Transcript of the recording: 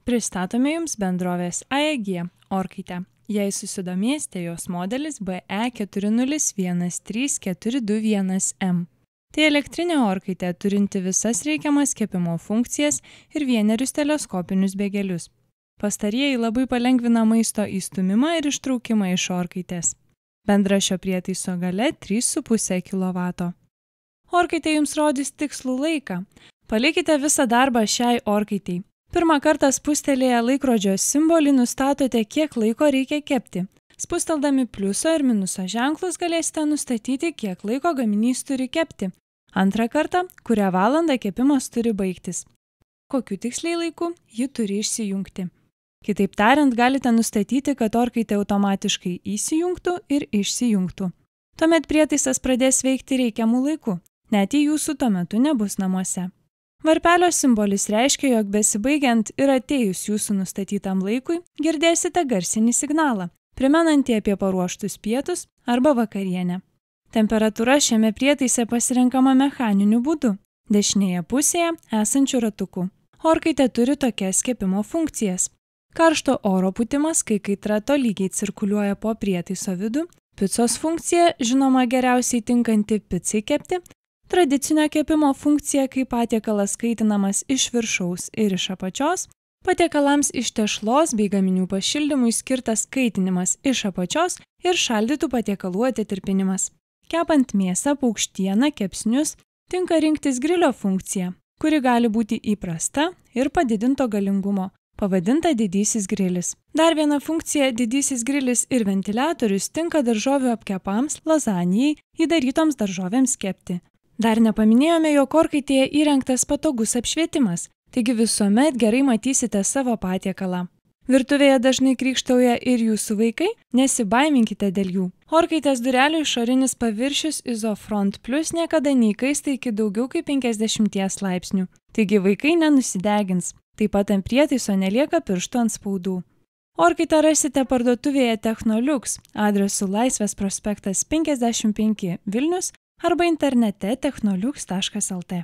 Pristatome Jums bendrovės AEG orkaitę. Jei susidomėsite, jos modelis BE4013421M. Tai elektrinė orkaitė turinti visas reikiamas kepimo funkcijas ir vienerius teleskopinius bėgelius. Pastarieji labai palengvina maisto įstūmimą ir ištraukimą iš orkaitės. Bendra šio prietaiso galia 3,5 kW. Orkaitė Jums rodys tikslų laiką. Palikite visą darbą šiai orkaitei. Pirmą kartą spustelėję laikrodžio simbolį nustatote, kiek laiko reikia kepti. Spusteldami pliuso ir minuso ženklus galėsite nustatyti, kiek laiko gaminys turi kepti. Antrą kartą, kurią valandą kepimas turi baigtis. Kokiu tiksliai laiku ji turi išsijungti. Kitaip tariant, galite nustatyti, kad orkaitė automatiškai įsijungtų ir išsijungtų. Tuomet prietaisas pradės veikti reikiamų laiku, net jei jūsų tuo metu nebus namuose. Varpelio simbolis reiškia, jog besibaigiant ir atėjus jūsų nustatytam laikui, girdėsite garsinį signalą, primenantį apie paruoštus pietus arba vakarienę. Temperatūra šiame prietaise pasirenkama mechaniniu būdu, dešinėje pusėje esančių ratukų. Orkaitė turi tokias kepimo funkcijas. Karšto oro pūtimas, kai kaitra tolygiai cirkuliuoja po prietaiso vidų, picos funkcija, žinoma geriausiai tinkanti picai kepti, tradicinio kepimo funkcija, kai patiekalas kaitinamas iš viršaus ir iš apačios, patiekalams iš tešlos bei gaminių pašildymui skirtas kaitinimas iš apačios ir šaldytų patiekalų atitirpinimas. Kepant mėsą, paukštieną, kepsnius, tinka rinktis grilio funkcija, kuri gali būti įprasta ir padidinto galingumo, pavadinta didysis grilis. Dar viena funkcija – didysis grilis ir ventiliatorius tinka daržovių apkepams, lazanijai, įdarytoms daržovėms kepti. Dar nepaminėjome, jog orkaitėje įrengtas patogus apšvietimas, taigi visuomet gerai matysite savo patiekalą. Virtuvėje dažnai krykštauja ir jūsų vaikai, nesibaiminkite dėl jų. Orkaitės durelių išorinis paviršius Isofront Plus niekada neįkaista iki daugiau kaip 50 laipsnių, taigi vaikai nenusidegins. Taip pat ant prietaiso nelieka pirštų antspaudų. Orkaitę rasite parduotuvėje Technoliux, adresu Laisvės prospektas 55 Vilnius, arba internete technoliux.lt.